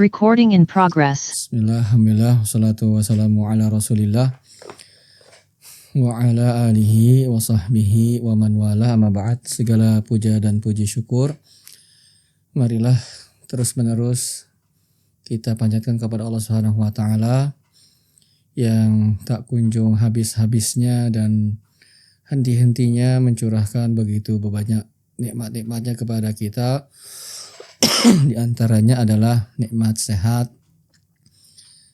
Recording in progress. Bismillah, alhamdulillah, wassalatu wassalamu ala rasulillah wa ala alihi wa sahbihi wa man wala, amma ba'd. Segala puja dan puji syukur marilah terus menerus kita panjatkan kepada Allah Subhanahu wa taala yang tak kunjung habis-habisnya dan henti-hentinya mencurahkan begitu banyak nikmat-nikmatnya kepada kita. Di antaranya adalah nikmat sehat,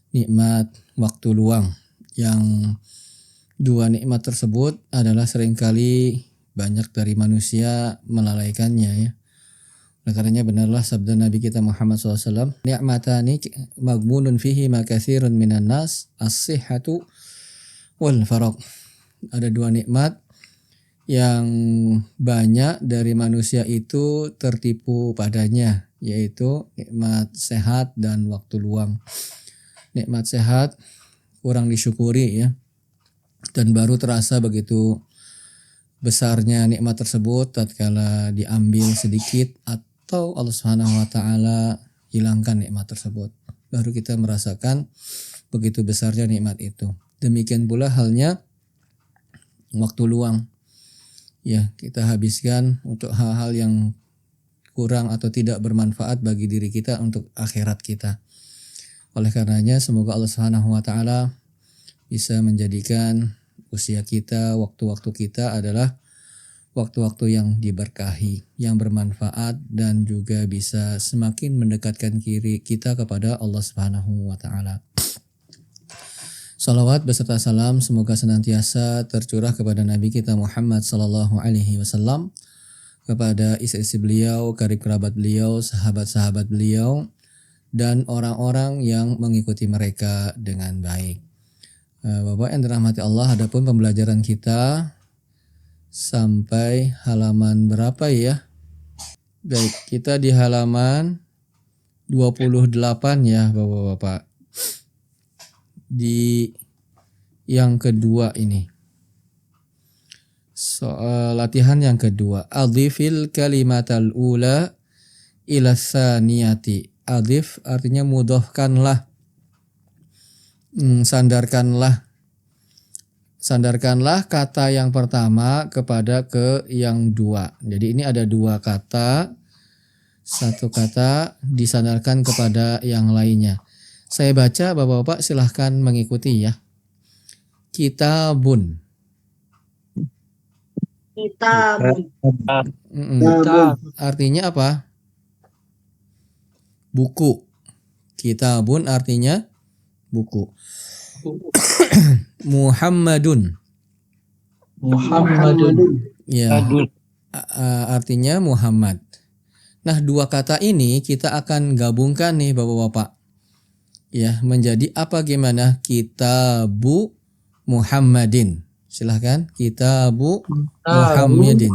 nikmat waktu luang, yang dua nikmat tersebut adalah seringkali banyak dari manusia melalaikannya ya. Oleh karenanya benarlah sabda Nabi kita Muhammad SAW, ni'matani maghmunun fihi ma katsirun minan nas, as-sihhatu wal faragh. Ada dua nikmat yang banyak dari manusia itu tertipu padanya, yaitu nikmat sehat dan waktu luang. Nikmat sehat kurang disyukuri ya, dan baru terasa begitu besarnya nikmat tersebut tatkala diambil sedikit atau Allah Subhanahu wa taala hilangkan nikmat tersebut. Baru kita merasakan begitu besarnya nikmat itu. Demikian pula halnya waktu luang. Ya, kita habiskan untuk hal-hal yang kurang atau tidak bermanfaat bagi diri kita untuk akhirat kita. Oleh karenanya semoga Allah Subhanahu wa taala bisa menjadikan usia kita, waktu-waktu kita adalah waktu-waktu yang diberkahi, yang bermanfaat dan juga bisa semakin mendekatkan kita kepada Allah Subhanahu wa taala. Salawat beserta salam semoga senantiasa tercurah kepada Nabi kita Muhammad sallallahu alaihi wasallam, kepada istri-istri beliau, karib kerabat beliau, sahabat-sahabat beliau, dan orang-orang yang mengikuti mereka dengan baik. Bapak yang dirahmati Allah, adapun pembelajaran kita sampai halaman berapa ya? Baik, kita di halaman 28 ya Bapak-bapak. Di yang kedua ini. Soal latihan yang kedua. Adhifil kalimatal ula ila tsaniyati. Adhif artinya mudhofkanlah. Sandarkanlah kata yang pertama kepada ke yang dua. Jadi ini ada dua kata. Satu kata disandarkan kepada yang lainnya. Saya baca, Bapak-bapak silahkan mengikuti ya. Kitabun. Kitabun. Artinya apa? Buku. Kitabun artinya buku. Muhammadun. Ya, artinya Muhammad. Nah, dua kata ini kita akan gabungkan nih Bapak-bapak. Ya, menjadi apa gimana? Kitabu Muhammadin. Silahkan. Kitabu Muhammadin.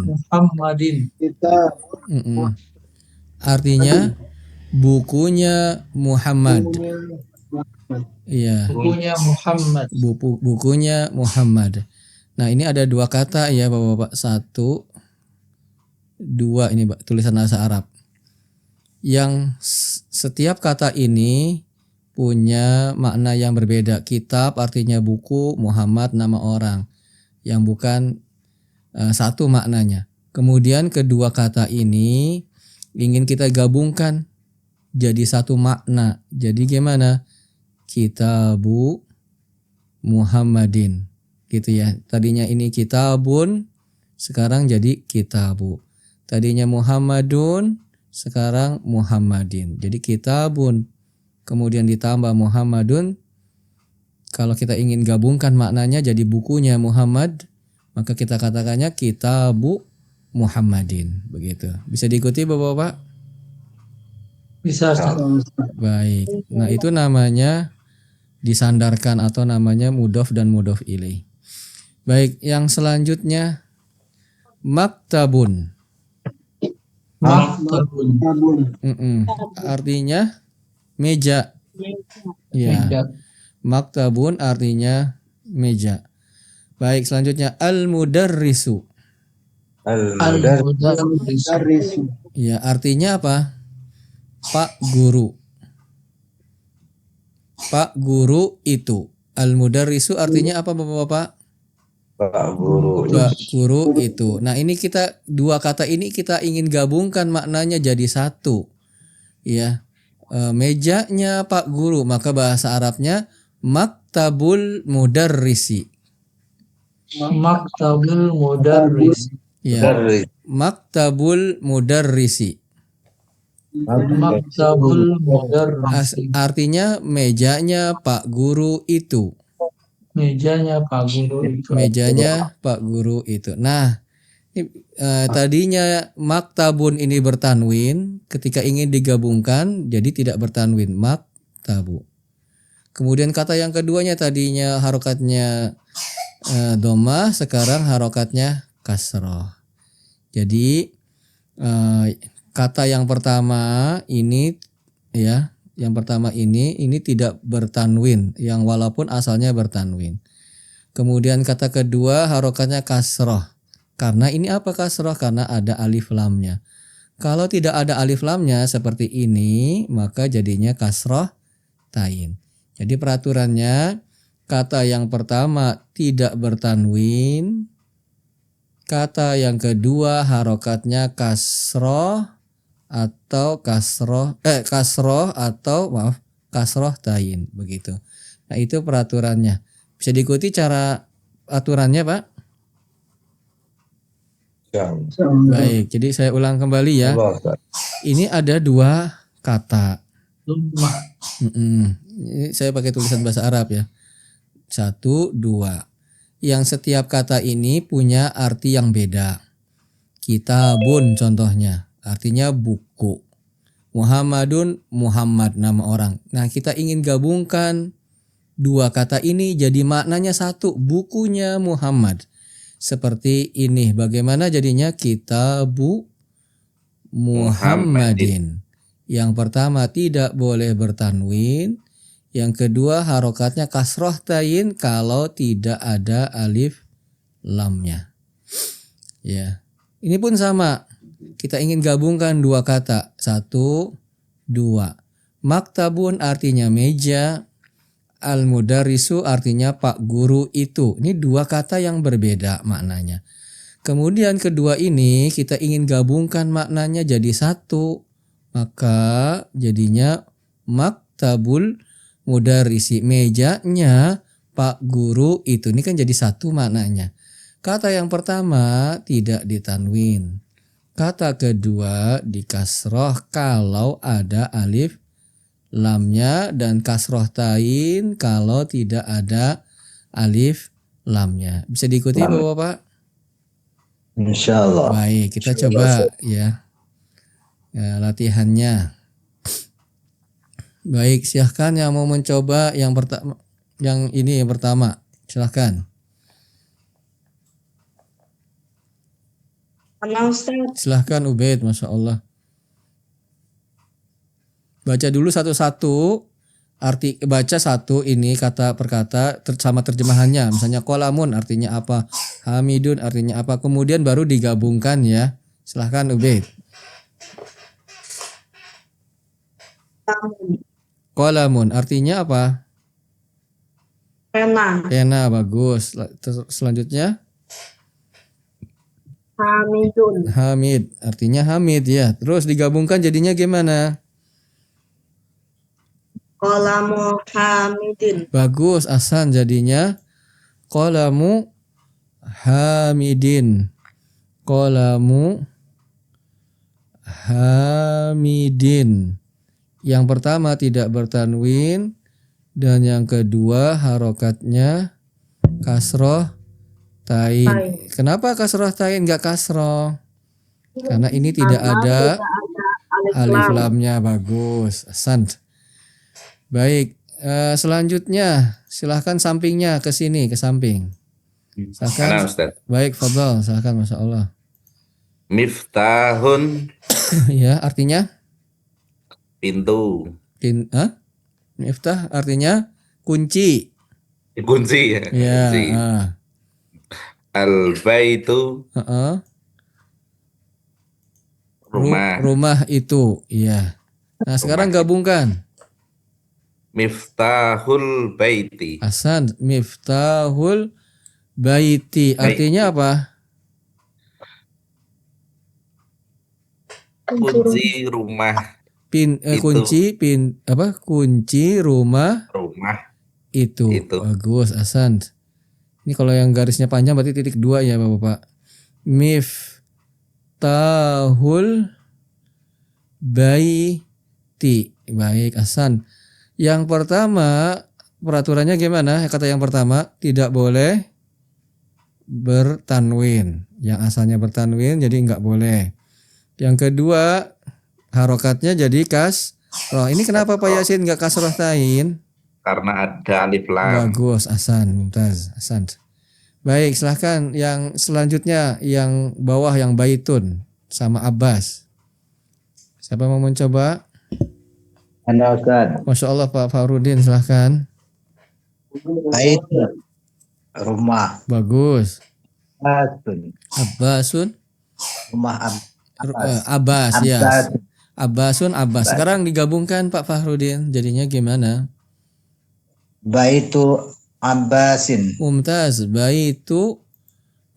Artinya bukunya Muhammad. Iya. Bukunya Muhammad. Nah, ini ada dua kata ya Bapak-bapak. Satu, dua, ini tulisan bahasa Arab. Yang setiap kata ini punya makna yang berbeda. Kitab artinya buku, Muhammad nama orang, yang bukan satu maknanya. Kemudian kedua kata ini ingin kita gabungkan jadi satu makna. Jadi gimana? Kitabu Muhammadin. Gitu ya. Tadinya ini kitabun, sekarang jadi kitabu. Tadinya Muhammadun, sekarang Muhammadin. Jadi kitabun kemudian ditambah Muhammadun. Kalau kita ingin gabungkan maknanya jadi bukunya Muhammad, maka kita katakannya Kitabu Muhammadin. Begitu. Bisa diikuti Bapak-bapak? Bisa. Baik. Nah, itu namanya disandarkan atau namanya mudhof dan mudhof ilaih. Baik, yang selanjutnya maktabun. Artinya meja. Ya. Maktabun artinya meja. Baik, selanjutnya al-mudarrisu. Al-mudarrisu. Ya, artinya apa? Pak guru. Pak guru itu. Al-mudarrisu artinya apa Bapak-bapak? Pak Guru. Pak guru itu. Nah, ini kita dua kata ini kita ingin gabungkan maknanya jadi satu. Ya. Mejanya Pak guru, maka bahasa Arabnya maktabul mudarrisi. Maktabul mudarris. Ya. Dari Maktabul mudarrisi. Maktabul mudarris. Artinya mejanya Pak guru itu. Mejanya Pak Guru itu. Mejanya Pak guru itu. Nah, tadinya maktabun ini bertanwin, ketika ingin digabungkan jadi tidak bertanwin, maktabu. Kemudian kata yang keduanya tadinya harokatnya dhammah, sekarang harokatnya kasroh. Jadi kata yang pertama ini ya, yang pertama ini tidak bertanwin, yang walaupun asalnya bertanwin. Kemudian kata kedua harokatnya kasroh. Karena ini apa kasroh? Karena ada alif lamnya. Kalau tidak ada alif lamnya seperti ini, maka jadinya kasroh tain. Jadi peraturannya kata yang pertama tidak bertanwin, kata yang kedua harokatnya kasroh atau kasroh tain begitu. Nah, itu peraturannya. Bisa diikuti cara aturannya, Pak? jam. Baik, jadi saya ulang kembali ya. Allah, Ustaz. Ini ada dua kata. Lumah. Ini saya pakai tulisan bahasa Arab ya. 1, 2. Yang setiap kata ini punya arti yang beda. Kitabun contohnya, artinya buku. Muhammadun, Muhammad nama orang. Nah, kita ingin gabungkan dua kata ini jadi maknanya satu, bukunya Muhammad. Seperti ini. Bagaimana jadinya? Kitabu Muhammadin. Yang pertama tidak boleh bertanwin. Yang kedua harokatnya kasroh tain kalau tidak ada alif lamnya. Ya. Ini pun sama. Kita ingin gabungkan dua kata. 1, 2. Maktabun artinya meja. Al-mudarrisu artinya Pak guru itu. Ini dua kata yang berbeda maknanya. Kemudian kedua ini kita ingin gabungkan maknanya jadi satu. Maka jadinya maktabul mudarrisi. Mejanya Pak guru itu. Ini kan jadi satu maknanya. Kata yang pertama tidak ditanwin. Kata kedua dikasroh kalau ada alif lamnya dan kasroh tain kalau tidak ada alif lamnya. Bisa diikuti Bapak-bapak? Insyaallah. Baik, kita coba ya latihannya. Baik, silahkan yang mau mencoba yang pertama, yang pertama, silahkan. Silahkan Ubaid, Masya Allah. Baca dulu satu-satu, baca satu ini kata per kata sama terjemahannya. Misalnya qalamun artinya apa, hamidun artinya apa, kemudian baru digabungkan ya. Silahkan Ubaid. Qalamun artinya apa? Pena. Pena, bagus. Selanjutnya Hamidun. Hamid artinya Hamid ya. Terus digabungkan jadinya gimana? Qalamu Hamidin. Bagus, Ahsan, jadinya qalamu Hamidin. Qalamu Hamidin. Yang pertama tidak bertanwin dan yang kedua harokatnya kasroh tain. Kenapa kasroh tain enggak kasroh? Karena ini tidak ada alif lamnya. Bagus, Ahsan. Baik, selanjutnya silahkan sampingnya ke sini, ke samping. Silahkan. Mana Ustaz? Baik, fadhal, silahkan, Masya Allah. Miftahun, Ya, artinya pintu. Miftah artinya kunci. Kunci ya. Ya. Kunci. Al-baitu, rumah. Rumah itu, iya. Nah, sekarang gabungkan. Miftahul baiti. Hasan, miftahul baiti. Artinya apa? Kunci rumah Kunci rumah rumah itu. itu. Bagus, Hasan. Ini kalau yang garisnya panjang berarti titik 2 ya Bapak. Miftahul baiti. Baik, Hasan. Yang pertama, peraturannya gimana? Kata yang pertama, tidak boleh bertanwin. Yang asalnya bertanwin jadi nggak boleh. Yang kedua, harokatnya jadi kasroh. Ini kenapa Pak Yasin nggak kasroh tain? Karena ada alif lam. Bagus, Hasan, mumtaz, Hasan. Baik, silahkan yang selanjutnya, yang bawah yang baitun sama Abbas. Siapa mau mencoba? Anda Ustaz. Masya Allah Pak Farudin, silahkan. Bait rumah Bagus. Asun. Abbasun, Rumah Abbas, ya. Abbas. Abbasun, Abbas. Sekarang digabungkan Pak Farudin, jadinya gimana? Baitu Abbasin. Mumtaz, baitu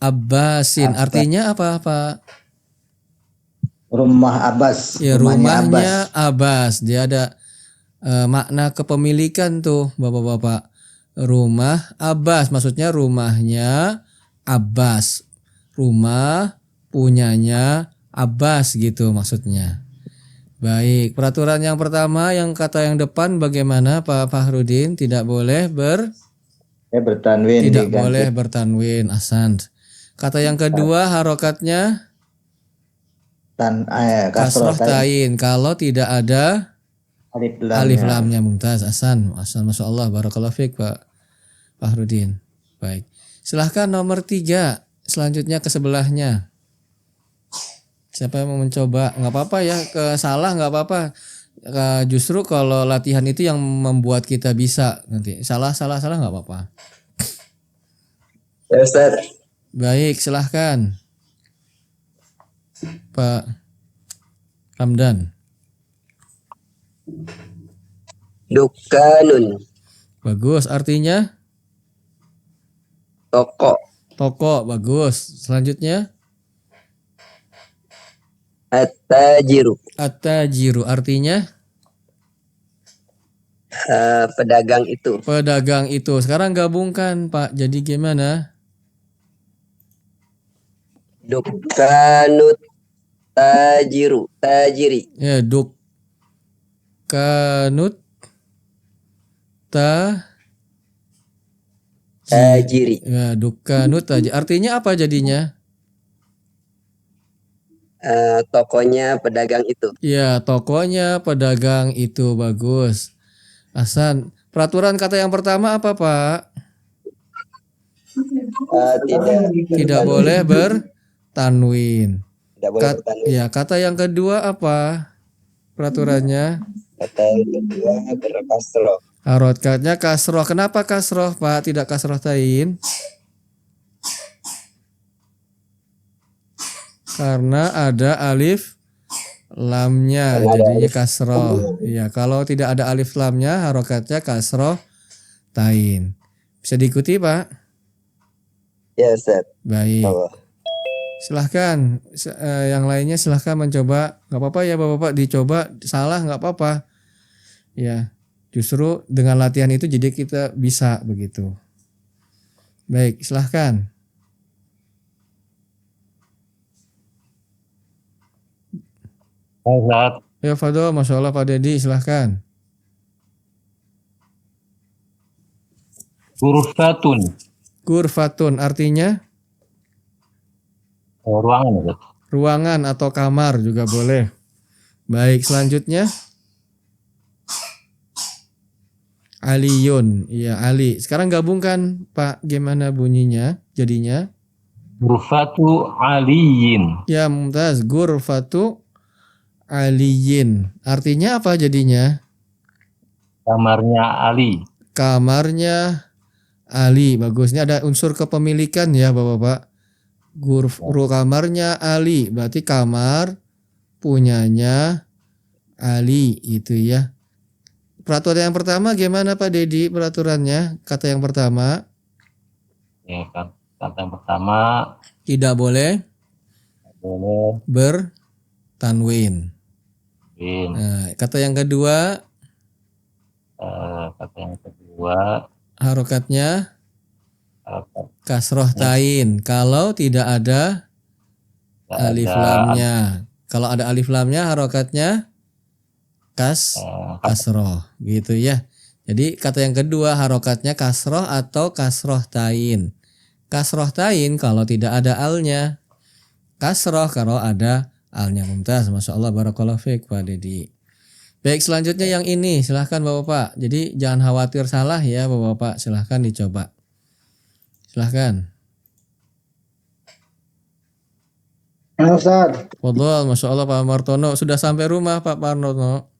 Abbasin. Abbas. Artinya apa Pak? Rumah Abbas. Ya, Rumahnya rumahnya Abbas. Dia ada makna kepemilikan tuh Bapak-bapak. Rumah Abbas, maksudnya rumahnya Abbas. Rumah punyanya Abbas gitu maksudnya. Baik, peraturan yang pertama yang kata yang depan bagaimana Pak Fahrudin? Tidak boleh bertanwin. tidak diganti. boleh bertanwin, Hasan. Kata yang kedua harokatnya kasroh tain kalau tidak ada alif lamnya. Mumtaz, Hasan. Masya Allah, barakallahu fiik Pak Fahrudin. Baik, silahkan nomor 3 selanjutnya ke sebelahnya. Siapa yang mau mencoba? Nggak apa-apa ya, salah nggak apa-apa. Justru kalau latihan itu yang membuat kita bisa nanti. Salah nggak apa-apa. Ya Ustaz. Baik, silahkan Pak Ramdan. Dukanun, Bagus, artinya toko. toko. Bagus. Selanjutnya At-tajiru, at-tajiru, artinya pedagang itu. pedagang itu. Sekarang gabungkan Pak. Jadi gimana? Dukanut tajiri. Ya, kanut Tajiri. ya, dukanut tajiri. Artinya apa jadinya? Tokonya pedagang itu. Ya, tokonya pedagang itu. Bagus, Hasan. Peraturan kata yang pertama apa Pak? Tidak boleh bertanwin. Tidak boleh bertanwin. Ya, kata yang kedua apa peraturannya? Kata yang kedua berkasroh. Harokatnya kasroh. Kenapa kasroh Pak? Tidak kasroh tain? Karena ada alif lamnya, jadinya kasroh. Ya, kalau tidak ada alif lamnya, harokatnya kasroh tain. Bisa diikuti Pak? Ya Ustaz. Baik. Allah. Silahkan, yang lainnya silahkan mencoba. Nggak apa-apa ya Bapak-bapak, dicoba salah nggak apa-apa. Ya, justru dengan latihan itu jadi kita bisa begitu. Baik, silahkan. Ustaz, Ya Fadol, Masya Allah Pak Dedi, silahkan. Ghurfatun, Ghurfatun artinya ruangan Ustaz. ruangan atau kamar juga boleh. Baik, selanjutnya Aliyun, iya Ali. Sekarang gabungkan Pak, gimana bunyinya jadinya? Ghurfatu aliyin, Ya Mumtaz, Ghurfatu Aliyin. Artinya apa jadinya? kamarnya Ali. Kamarnya Ali. Bagusnya ada unsur kepemilikan ya Bapak-bapak. Kamarnya Ali, berarti kamar punyanya Ali itu ya. Peraturan yang pertama gimana Pak Dedi peraturannya? Kata yang pertama Ya, kata yang pertama tidak boleh boleh bertanwin. win. Nah, kata yang kedua Kata yang kedua harokatnya harokat kasroh tain kalau tidak ada tidak alif ada lamnya. Kalau ada alif lamnya harokatnya kasroh gitu ya. Jadi kata yang kedua harokatnya kasroh atau kasroh tain. Kasroh tain kalau tidak ada alnya. Kasroh kalau ada alnya. Mumtaz, Masya Allah, barakallahu fiik Pak Dedi. Baik, selanjutnya yang ini silahkan Bapak-Bapak. Jadi jangan khawatir salah ya Bapak-Bapak, silahkan dicoba. Silahkan. Ustaz, Fadhol, Masya Allah Pak Martono. Sudah sampai rumah Pak Martono.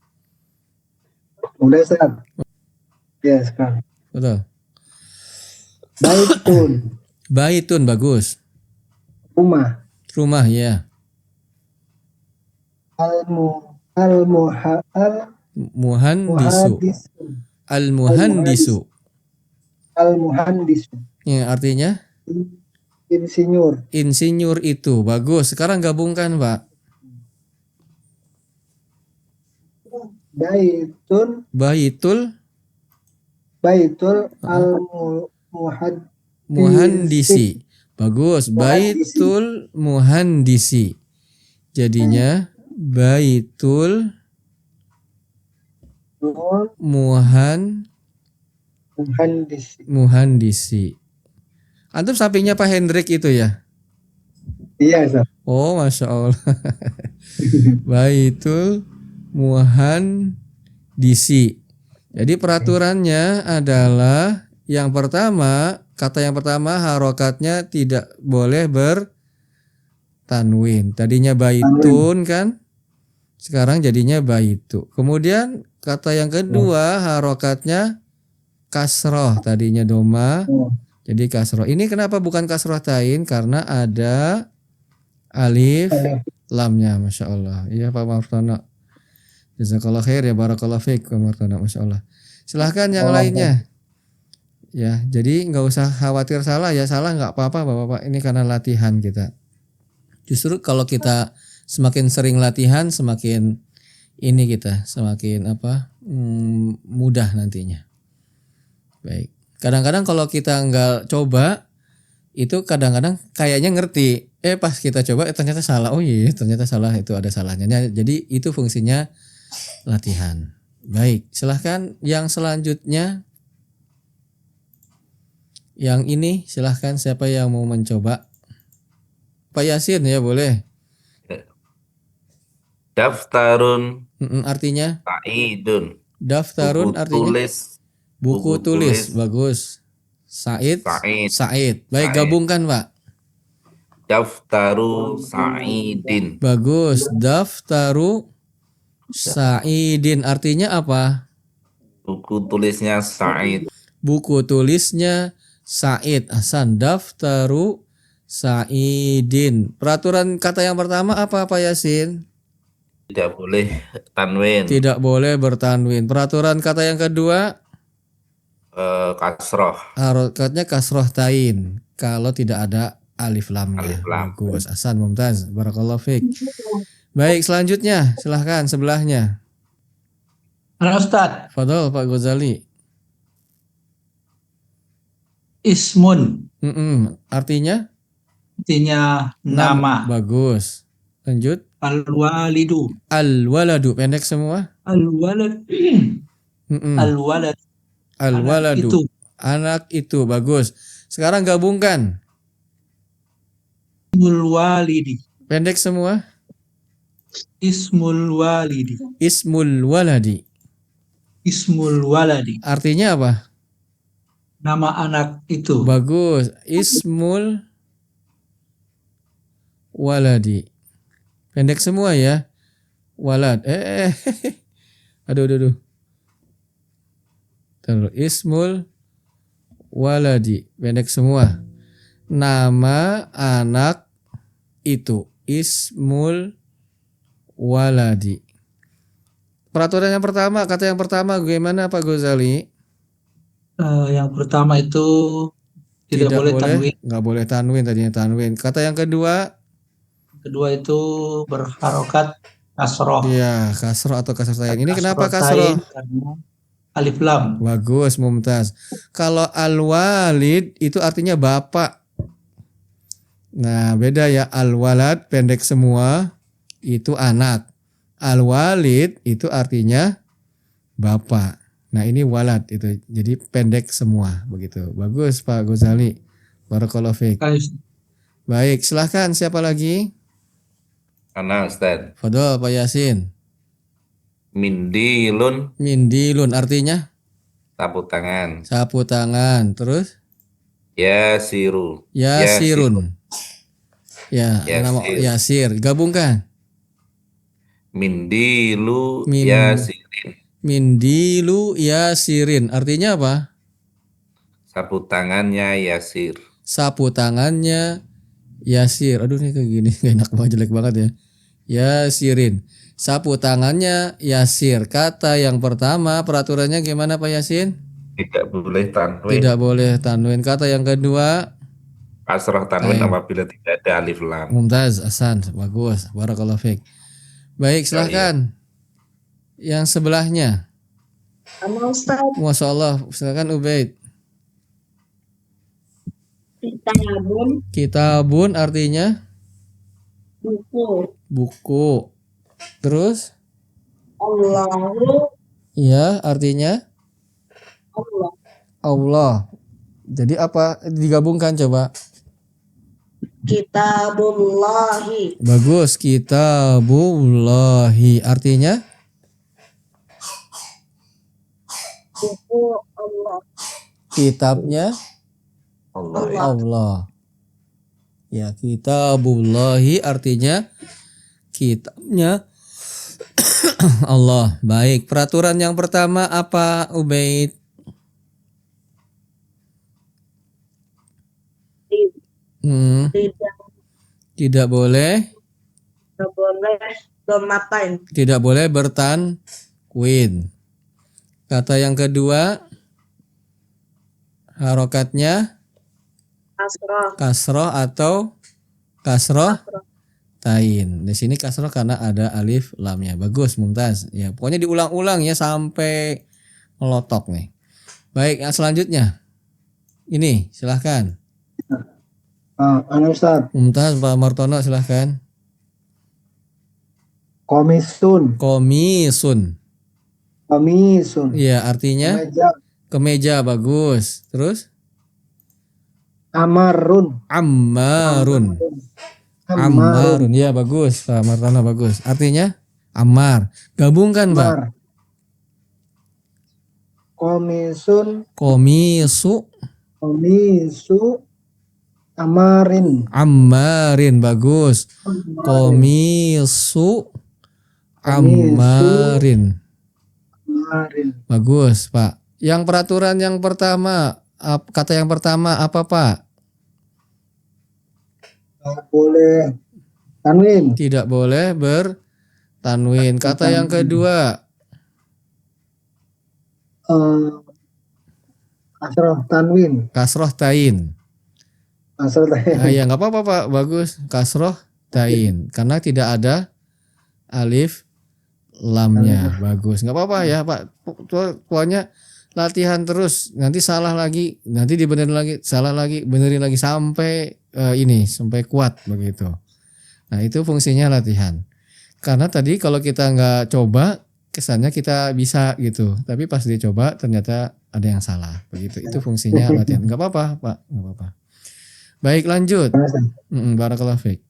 udah Ustaz. Ya, sekarang. Betul. Baitun, Baitun, bagus. rumah. Rumah ya. Muhandisu. Al-muhandisu. Al-muhandisu. Ya, artinya Insinyur. insinyur itu. Bagus. Sekarang gabungkan Pak. Baitun, Baitul muhandisi. Bagus. Baitul muhandisi. Jadinya Baitul muhandisi. Antum sampingnya Pak Hendrik itu ya? Iya, Ustaz. Oh, Masya Allah. Baitul muhandisi. Jadi peraturannya adalah yang pertama, kata yang pertama harokatnya tidak boleh bertanwin. Tadinya baitun kan? Sekarang jadinya baitu. Kemudian kata yang kedua harokatnya kasroh. Tadinya doma jadi kasroh. Ini kenapa bukan kasroh tain? Karena ada alif lamnya. Masya Allah. Iya Pak Martono. Jazakallah khair ya, barakallah fiik Pak Martono. Masya Allah. Silahkan yang lainnya. Ya, jadi nggak usah khawatir salah ya. Salah nggak apa-apa Bapak-Bapak. Ini karena latihan kita. Justru kalau kita semakin sering latihan, semakin ini kita semakin mudah nantinya. Baik. Kadang-kadang kalau kita nggak coba, itu kadang-kadang kayaknya ngerti. Pas kita coba ternyata salah. Oh iya, ternyata salah, itu ada salahnya. Jadi itu fungsinya latihan. Baik, silahkan yang selanjutnya. Yang ini silahkan siapa yang mau mencoba. Pak Yasin ya boleh. Daftarun Artinya? Saidun. Daftarun Buku artinya? tulis. Buku tulis. Bagus. Said. Baik, gabungkan Pak. Daftaru Saidin. Bagus. Daftaru Saidin artinya apa? Buku tulisnya Said. Buku tulisnya Said. Hasan. Daftaru Saidin. Peraturan kata yang pertama apa Pak Yasin? Tidak boleh tanwin. Tidak boleh bertanwin. Peraturan kata yang kedua? Kasroh. Harokatnya kasroh tain. Kalau tidak ada alif lamnya. Alif lam. Bagus. Hasan, mumtaz. Barakallahu fiik. Baik, selanjutnya silahkan sebelahnya. Ustaz, Fadol Pak Ghazali. ismun Artinya? artinya nama. Bagus. Lanjut. Al-walidu. Al-waladu. Pendek semua. Al-walad. Al-walad. Al-waladu. Anak itu. Bagus. Sekarang gabungkan. Ismul walidi. Pendek semua. Ismul walidi. Ismul waladi. Ismul waladi. Artinya apa? Nama anak itu. Bagus. Ismul waladi. Pendek semua ya. Walad. Aduh. Terus ismul waladi. Pendek semua. Nama anak itu. Ismul waladi. Peraturan yang pertama, kata yang pertama gimana Pak Ghazali? Yang pertama itu tidak boleh tanwin. Nggak boleh tanwin, tadinya tanwin. Kata yang kedua, Kedua itu berharokat kasroh. iya, kasroh atau kasroh tain. Ini kenapa Kasroh tain kasroh? karena alif lam. Bagus, mumtaz. Kalau al-walid itu artinya bapak. Nah, beda ya. Al-walad pendek semua itu anak. Al-walid itu artinya bapak. Nah, ini walad itu. Jadi pendek semua begitu. Bagus Pak Ghazali. Barakallahu fiik. Baik, silahkan siapa lagi? Ana Ustaz. Fadol Pak Yasin. Mindilun, Mindilun artinya sapu tangan. sapu tangan. Terus Yasiru, Yasirun. Ya, Yasir. nama Yasir. Gabungkan. Mindilu, Min- Yasirin, Mindilu Yasirin. Artinya apa? sapu tangannya Yasir. Sapu tangannya Yasir. Aduh ini kayak gini gak enak banget, jelek banget ya. Yasirin. Sapu tangannya Yasir. Kata yang pertama peraturannya gimana Pak Yasin? Tidak boleh tanwin. Tidak boleh tanwin. Kata yang kedua Kasroh tanwin Ayo. apabila tidak ada alif lam. Mumtaz, Hasan, bagus. Barakallahu fiik. Baik, silahkan. Yang sebelahnya. Sama Ustaz, Masya Allah, silakan Ubaid. kitabun, Kitabun artinya buku. buku. Terus? Allahu, Iya, artinya Allah. Allah. Jadi apa? Digabungkan coba. Kitabullahi, Bagus, kitabullahi artinya buku Allah. kitabnya Allah. Allah. Ya, kitabullahi artinya kitabnya Allah. Baik, peraturan yang pertama apa Ubaid? Tidak, Tidak boleh, tidak boleh domatain. tidak boleh bertanwin. Kata yang kedua, harokatnya Asroh, kasroh atau kasroh tain. Di sini kasroh karena ada alif lamnya. Bagus, mumtaz. Ya, pokoknya diulang-ulang ya sampai melotok nih. Baik, yang selanjutnya. Ini, silahkan. Anu Ustaz, Mumtaz, Pak Martono, silahkan. komisun, Komisun. komisun, Iya, artinya kemeja, kemeja. Bagus. Terus? amarun, Ammarun. amarun, Ammarun. Ya, bagus. Pak Martono, bagus. Artinya Ammar. Gabungkan, Pak. amar, komisun, Komisu komisu, amarin, Ammarin. Bagus. Komisu Ammarin. amarin, Bagus, Pak. Yang peraturan yang pertama, kata yang pertama apa, Pak? nggak boleh tanwin, Tidak boleh bertanwin. Kata yang kedua, kasroh tanwin, kasroh tain. kasroh Ah, ya nggak apa-apa, Pak. Bagus. Kasroh tain. Karena tidak ada alif lamnya. Bagus. Nggak apa-apa ya, Pak. Pokoknya latihan terus. Nanti salah lagi, nanti dibenerin lagi, salah lagi, benerin lagi sampai sampai kuat begitu. Nah, itu fungsinya latihan. Karena tadi kalau kita nggak coba, kesannya kita bisa gitu. Tapi pas dicoba ternyata ada yang salah begitu. Itu fungsinya latihan. Nggak apa-apa, Pak. Nggak apa-apa. Baik, lanjut. Barakallahu fiik.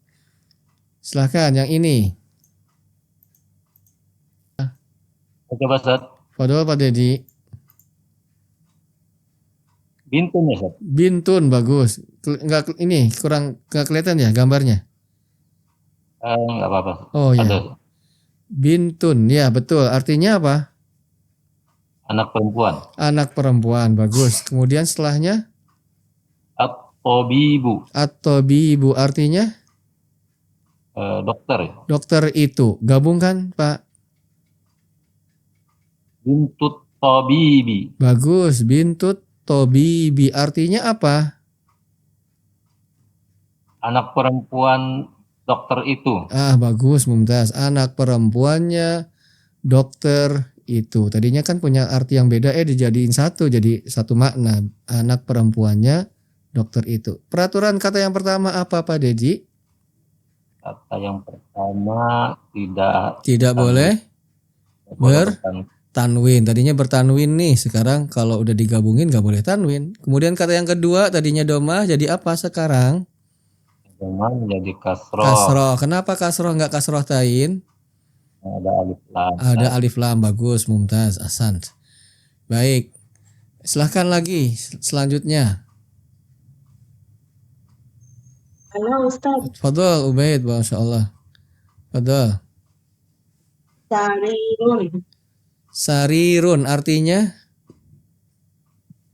Silahkan yang ini. Oke Pak Ustaz. Fadol Pak Dedi. Bintun ya Ustaz? Bintun, bagus. Enggak, ini kurang nggak kelihatan ya gambarnya. Enggak apa-apa. Oh ya. Ada Bintun, ya betul. Artinya apa? anak perempuan. Anak perempuan, bagus. Kemudian setelahnya At-Tabibu, at-tabibu artinya dokter ya. dokter itu. Gabungkan, Pak. Bintut Tabibi. Bagus, bintut tobibi artinya apa? Anak perempuan dokter itu. Bagus, Mumtaz. Anak perempuannya dokter itu. Tadinya kan punya arti yang beda, dijadiin satu, jadi satu makna. Anak perempuannya dokter itu. Peraturan kata yang pertama apa, Pak Deji? Kata yang pertama tidak Tidak boleh ber tanwin. Tadinya bertanwin nih, sekarang kalau udah digabungin gak boleh tanwin. Kemudian kata yang kedua tadinya domah, jadi apa sekarang? menjadi kasroh. Kasroh. Kenapa kasroh nggak kasroh tain? Ada alif lam. Ada alif lam. Bagus, Mumtaz, ahsan. Baik, silahkan lagi selanjutnya. Halo Ustaz. Fadol Ubaid, masya Allah. Fadol. Sarirun. Sarirun artinya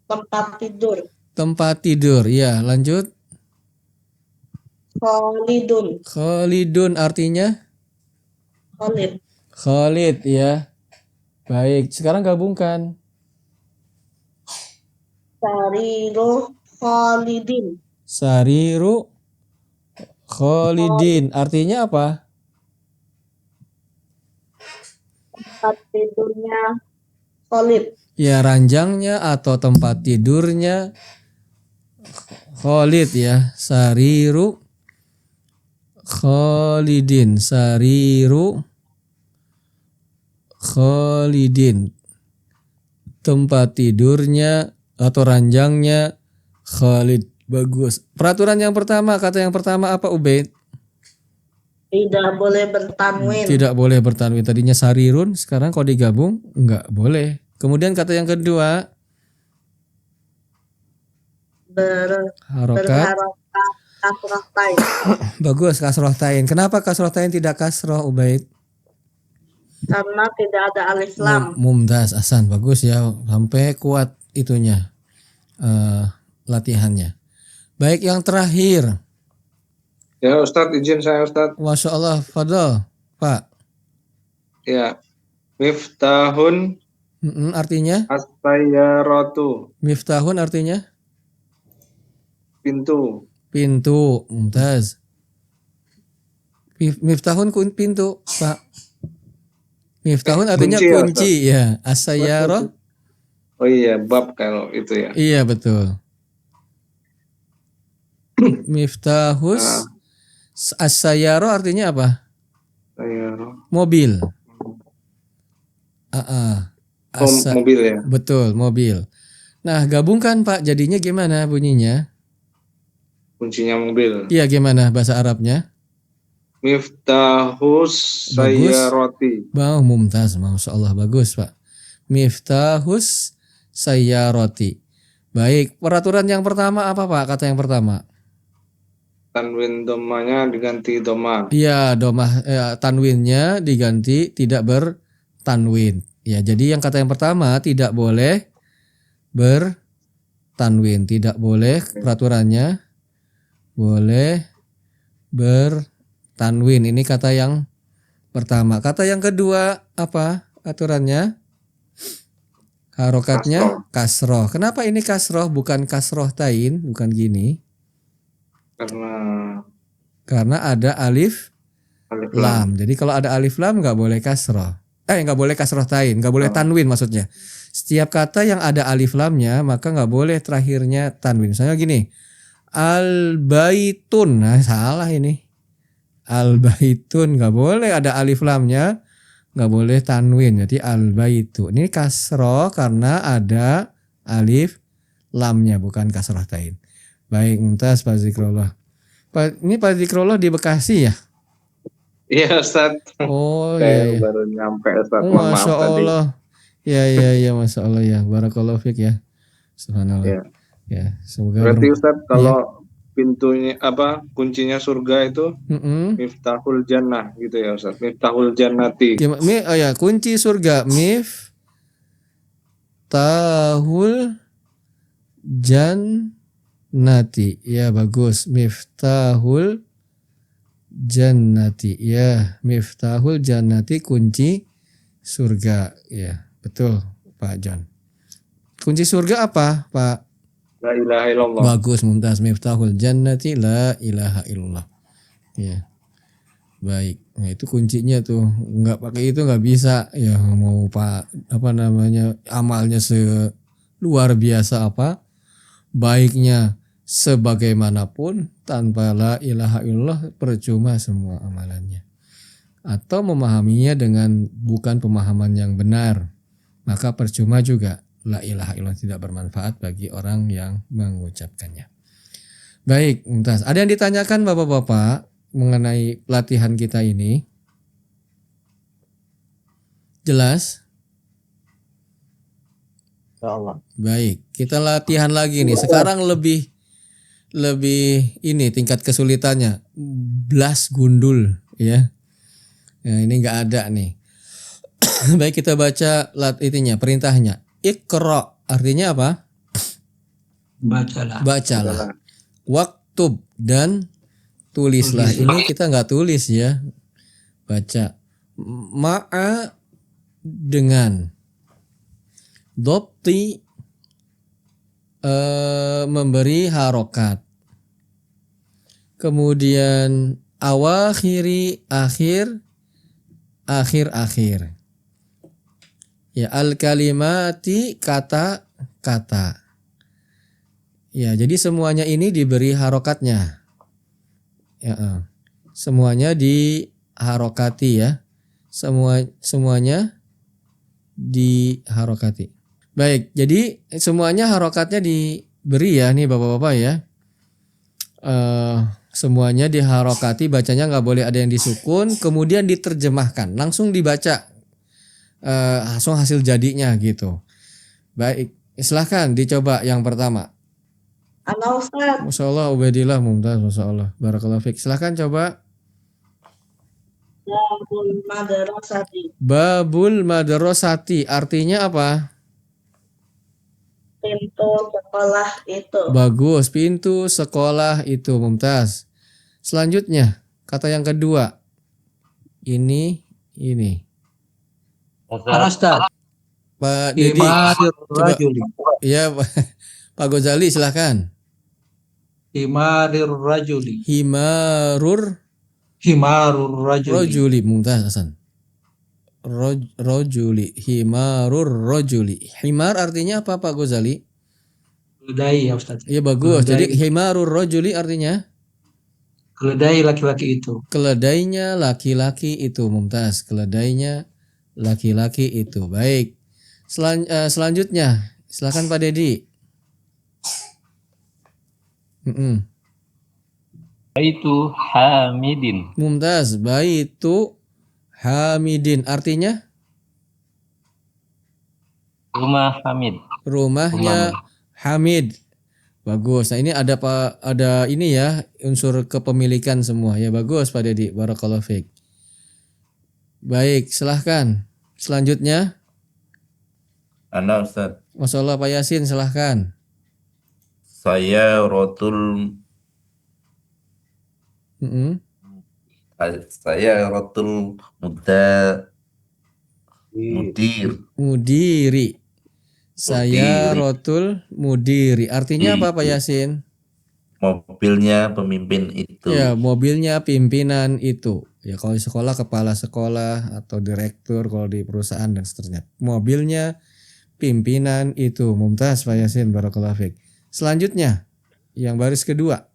Tempat tidur. tempat tidur. Ya, lanjut. Khalidun. Khalidun artinya Khalid. Khalid, ya. Baik, sekarang gabungkan. Sariru Khalidin. Sariru Khalidin artinya apa? Tempat tidurnya Khalid. Ya, ranjangnya atau tempat tidurnya Khalid, ya. Sariru Khalidin. Sariru Khalidin. Tempat tidurnya atau ranjangnya Khalid. Bagus. Peraturan yang pertama, kata yang pertama apa, Ubaid? Tidak boleh bertanwin. Tidak boleh bertanwin. Tadinya sarirun, sekarang kalau digabung enggak boleh. Kemudian kata yang kedua, harokat. Berharokat kasroh tain. Bagus, kasroh tain. Kenapa kasroh tain tidak kasroh, Ubaid? Karena tidak ada alif lam. Mumtaz, ahsan. Bagus ya, sampai kuat itunya latihannya. Baik, yang terakhir. Ya Ustadz, izin saya Ustadz. Masya Allah, Fadol, Pak. Ya, miftahun artinya? as-sayyaratu. Miftahun artinya? Pintu. Pintu, Mumtaz. Miftahun pintu, Pak. Miftahun artinya kunci, ya. As-sayyarah. Oh iya, bab kalau itu ya. Iya, betul. Miftahus as-sayyarah artinya apa? Sayyarah. Mobil. Mobil ya. Betul, mobil. Nah, gabungkan Pak, jadinya gimana bunyinya? Kuncinya mobil. Iya, gimana bahasa Arabnya? Miftahus sayyarati. Mumtaz, masya Allah, bagus Pak. Miftahus sayyarati. Baik, peraturan yang pertama apa Pak? Kata yang pertama. Tanwin domanya diganti doma. Iya, domah tanwinnya diganti tidak bertanwin. Ya, jadi yang kata yang pertama tidak boleh bertanwin, tidak boleh, peraturannya boleh bertanwin. Ini kata yang pertama. Kata yang kedua apa aturannya? Harokatnya kasroh. Kenapa ini kasroh bukan kasroh tain, bukan gini? Karena ada alif lam. Jadi kalau ada alif lam nggak boleh kasroh. Nggak boleh kasroh tain, nggak boleh tanwin maksudnya. Setiap kata yang ada alif lamnya maka nggak boleh terakhirnya tanwin. Misalnya gini, al-baitun. Nah, salah ini. Al-baitun nggak boleh ada alif lamnya, nggak boleh tanwin. Jadi al-baitu. Ini kasroh karena ada alif lamnya, bukan kasroh tain. Baik, Mumtaz, Pak Zikrullah. Ini Pak Zikrullah di Bekasi ya? Iya Ustaz. Oh iya. Saya baru nyampe Ustaz. Masya Allah. Ya, Masya Allah ya. Barakallahu fiik ya. Subhanallah. Ya, semoga. Berarti Ustaz kalau pintunya kuncinya surga itu miftahul jannah gitu ya Ustaz. Miftahul jannati. Kunci surga miftahul jannati. Ya, bagus. Miftahul jannati. Ya, miftahul jannati, kunci surga. Ya, Betul, Pak John. Kunci surga apa, Pak? La ilaha illallah. Bagus, Mumtaz. Miftahul jannati la ilaha illallah. Ya. Baik. Nah, itu kuncinya tuh. Nggak pakai itu nggak bisa. Ya mau Pak amalnya luar biasa apa? Baiknya sebagaimanapun tanpa la ilaha illallah percuma semua amalannya. Atau memahaminya dengan bukan pemahaman yang benar, maka percuma juga. La ilaha illallah tidak bermanfaat bagi orang yang mengucapkannya. Baik, Mumtaz. Ada yang ditanyakan Bapak-bapak mengenai pelatihan kita ini? Jelas? Ya Allah. Baik, kita latihan lagi nih. Sekarang lebih ini tingkat kesulitannya. Blas gundul ya. Nah, ini nggak ada nih. Baik, kita baca perintahnya. Iqra artinya apa? Bacalah. Waktub dan tulislah. Ini kita nggak tulis ya. Baca. Ma'a dengan. Dopti memberi harokat. Kemudian awakhiri akhir. Ya, al-kalimati kata-kata. Ya, jadi semuanya ini diberi harokatnya. Ya, semuanya diharokati ya. Semuanya diharokati. Baik, jadi semuanya harokatnya diberi ya nih Bapak-bapak ya. Semuanya diharokati, bacanya nggak boleh ada yang disukun, kemudian diterjemahkan, langsung dibaca. Langsung hasil jadinya gitu. Baik, silahkan dicoba yang pertama. Ana Ustaz. Masya Allah, Ubaidillah, Mumtaz, Masya Allah. Barakallahu fiik. Silahkan coba. Babul madrasati. Babul madrasati artinya apa? Pintu sekolah itu. Bagus, pintu sekolah itu, Mumtaz. Selanjutnya, kata yang kedua. Ini. Ustaz. Pak Didi, coba. Iya, Pak Ghazali silahkan. Himarur rajuli. Himarur rajuli. Mumtaz Hasan. Rajuli. Himarur rajuli. Himar artinya apa Pak Ghazali? Keledai ya Ustaz. Iya bagus. Keledai. Jadi himarur rajuli artinya? Keledai laki-laki itu. Keledainya laki-laki itu, Mumtaz. Keledainya laki-laki itu. Baik. Selanjutnya, silakan Pak Dedi. Baitu Hamidin. Mumtaz, baitu Hamidin artinya? Rumah Hamid. Rumahnya Hamid. Bagus. Nah, ini ada ini ya, unsur kepemilikan semua. Ya bagus Pak Dedi. Barakallahu fiik. Baik, silahkan. Selanjutnya. Ana Ustaz. Masya Allah Pak Yasin, silahkan. Saya rotul mudiri. Saya rotul mudiri. Artinya apa Pak Yasin? Mobilnya pemimpin itu. Ya, mobilnya pimpinan itu. Ya kalau di sekolah kepala sekolah atau direktur kalau di perusahaan dan seterusnya. Mobilnya pimpinan itu. Mumtaz Pak Yasin, barakallahu fiik. Selanjutnya yang baris kedua.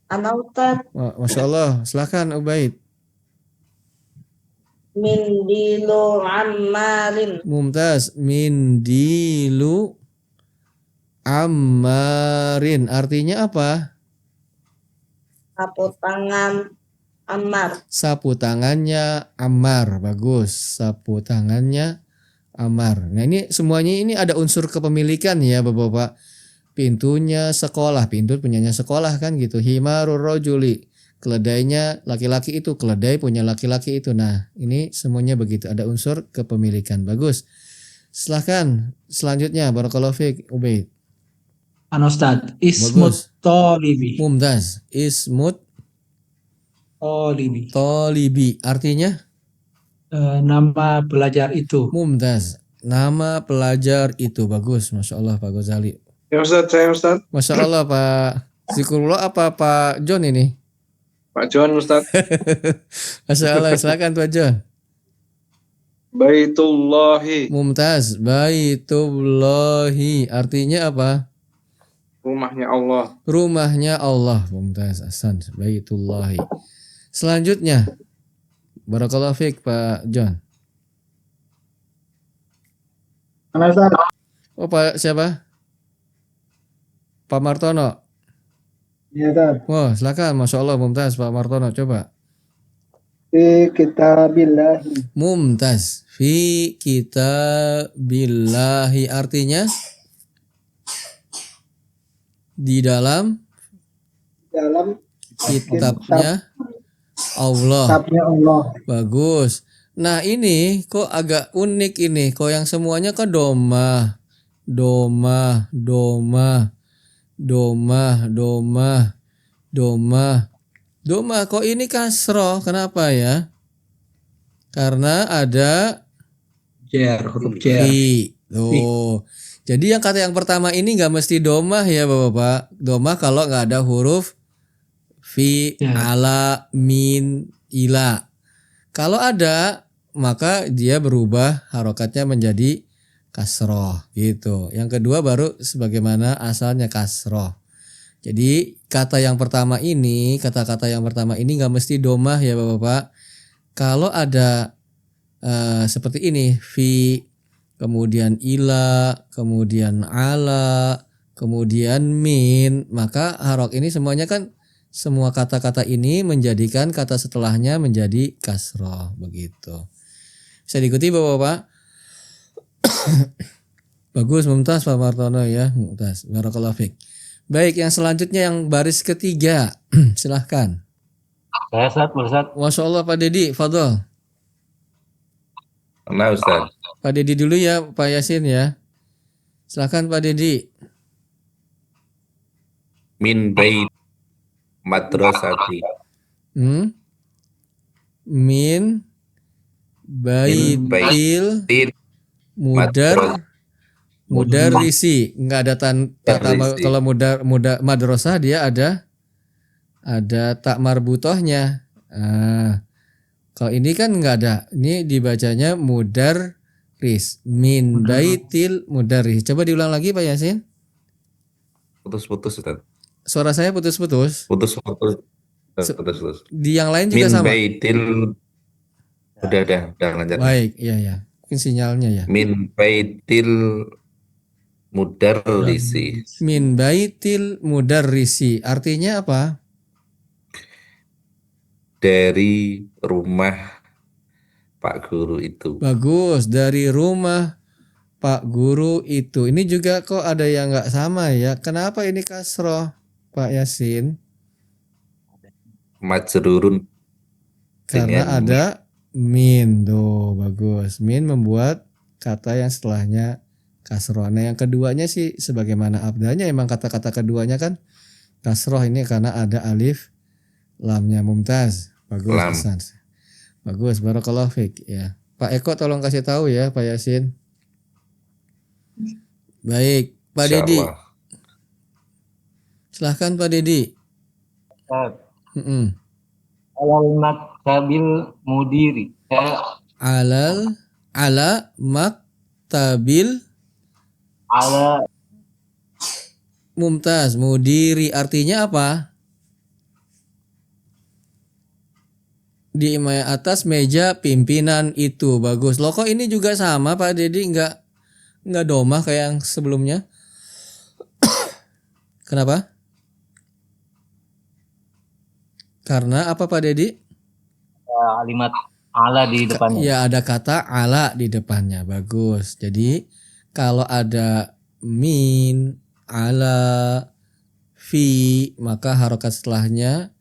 Ana Ustaz. Masya Allah, silakan Ubaid. Mindilu ammarin. Mumtaz, mindilu ammarin artinya apa? Sapu tangan Ammar. Sapu tangannya Ammar. Bagus, sapu tangannya Ammar. Nah ini semuanya ini ada unsur kepemilikan ya Bapak-bapak. Pintunya sekolah, pintu punyanya sekolah kan gitu. Himarur rajuli, keledainya laki-laki itu, keledai punya laki-laki itu. Nah ini semuanya begitu, ada unsur kepemilikan. Bagus. Silahkan selanjutnya barakallahu fiik Ubaid. Ustaz, ismut tolibi. Mumtaz, ismut Tolibi. tolibi artinya? Nama pelajar itu. Mumtaz. Nama pelajar itu. Bagus. Masya Allah Pak Ghazali. Ya Ustaz, saya Ustaz. Masya Allah Pak Zikrullah apa Pak John ini? Pak John Ustaz. Masya Allah. Silakan Pak John. Baitullahi. Mumtaz. Baitullahi. Artinya apa? Rumahnya Allah. Rumahnya Allah. Mumtaz. Ahsan. Baitullahi. Selanjutnya. Barakallahu fiik Pak John. Mana Ustaz? Oh Pak siapa? Pak Martono. Iya Ustaz. Wah silakan. Masya Allah Mumtaz Pak Martono coba. Fi kitabillahi. Mumtaz. Fi kitabillahi artinya di dalam Dalam kitabnya Allah. kitabnya Allah. Bagus. Nah ini kok agak unik ini. Kok yang semuanya kok doma. Doma. Doma. Doma. Doma. Doma. Doma. Kok ini kasroh? Kenapa ya? Karena ada Huruf J. fi. Tuh. Jadi yang kata yang pertama ini nggak mesti domah ya Bapak-Bapak. Domah kalau nggak ada huruf fi, Ya. ala, min, ila. Kalau ada maka dia berubah harokatnya menjadi kasroh gitu. Yang kedua baru sebagaimana asalnya kasroh. Jadi kata yang pertama ini, kata-kata yang pertama ini nggak mesti domah ya Bapak-Bapak. Kalau ada seperti ini fi, kemudian ila, kemudian ala, kemudian min, maka harok ini semuanya kan semua kata-kata ini menjadikan kata setelahnya menjadi kasroh begitu. Bisa diikuti Bapak-Bapak? Bagus Mumtaz Pak Martono ya, Mumtaz. Barakallahu fiik. Baik, yang selanjutnya yang baris ketiga. Silahkan. Saya Ustaz. Masya Allah Pak Dedi, fadol. Nah Ustaz. Pak Dedi dulu ya, Pak Yasin ya. Silahkan Pak Dedi. Min bait madrasati. Min baitil Tit mudarrisi. Enggak ada tata Mudarrisi. kalau madrasah dia ada tak marbutohnya. Kalau ini kan enggak ada. Ini dibacanya mudarris. Min baitil mudarris. Coba diulang lagi Pak Yasin. Putus-putus Ustaz. Suara saya putus-putus. Putus-putus. Putus-putus. Di yang lain juga Min sama. baitil. Udah lanjut. Baik, iya. Mungkin sinyalnya ya. Min baitil mudarrisi. Min baitil mudarrisi. Artinya apa? Dari rumah Pak Guru itu. Bagus, dari rumah Pak Guru itu. Ini juga kok ada yang nggak sama ya. Kenapa ini kasroh Pak Yasin? Majrurun. Karena Dengan ada min. Tuh, bagus. Min membuat kata yang setelahnya kasroh. Nah yang keduanya sih sebagaimana abdanya emang kata-kata keduanya kan kasroh ini karena ada alif lamnya. Mumtaz. Bagus. Lam. Hasan. Bagus. Barakallahu fiik ya. Pak Eko tolong kasih tahu ya Pak Yasin. Baik, Pak Dedi. Insyaallah. Silahkan Pak Dedi. Ustaz. Alal maktabil mudiri. ala maktabil Ala Mumtaz mudiri artinya apa? Di atas meja pimpinan itu. Bagus. Loh kok ini juga sama Pak Dedi, enggak domah kayak yang sebelumnya? Kenapa? Karena apa Pak Dedi? kalimat ala di depannya. Ya ada kata ala di depannya. Bagus. Jadi kalau ada min, ala, fi, maka harokat setelahnya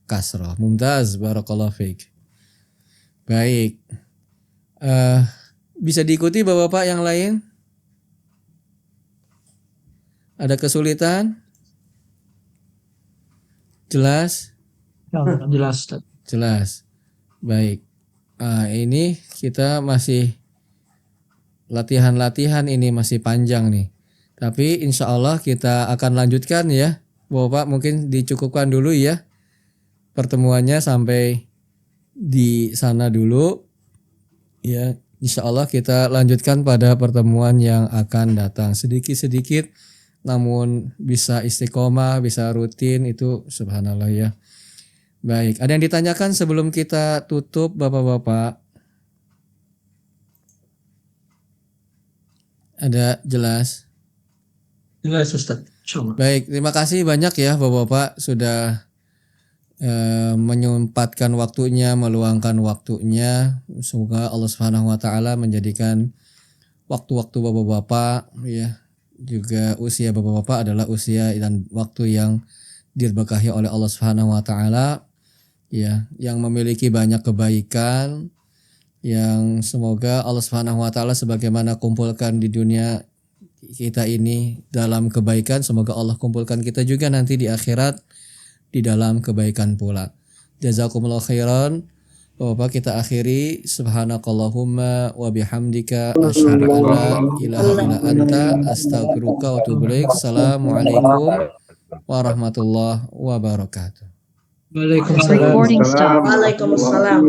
kasroh. Mumtaz, barakallahu fiik. Baik. Bisa diikuti Bapak-bapak yang lain? Ada kesulitan? Jelas? Jelas Ustaz. Jelas. Baik. Ini kita masih latihan-latihan, ini masih panjang nih. Tapi insya Allah kita akan lanjutkan ya. Bapak mungkin dicukupkan dulu ya pertemuannya sampai di sana dulu. Ya, insya Allah kita lanjutkan pada pertemuan yang akan datang. Sedikit-sedikit namun bisa istiqomah, bisa rutin, itu subhanallah ya. Baik, ada yang ditanyakan sebelum kita tutup Bapak-bapak? Ada jelas? Jelas Ustaz. Insyaallah. Baik, terima kasih banyak ya Bapak-bapak sudah menyempatkan waktunya, meluangkan waktunya. Semoga Allah Subhanahu wa taala menjadikan waktu-waktu Bapak-bapak ya, juga usia Bapak-bapak adalah usia dan waktu yang diberkahi oleh Allah Subhanahu wa taala ya, yang memiliki banyak kebaikan, yang semoga Allah Subhanahu wa taala sebagaimana kumpulkan di dunia kita ini dalam kebaikan, semoga Allah kumpulkan kita juga nanti di akhirat di dalam kebaikan pula. Jazakumullah khairan. Bapak, kita akhiri subhanakallahumma wa bihamdika asyhadu an la ilaha illa anta astaghfiruka wa atubu ilaik. Assalamualaikum warahmatullahi wabarakatuh. Waalaikumsalam. Recording stop. Waalaikumsalam.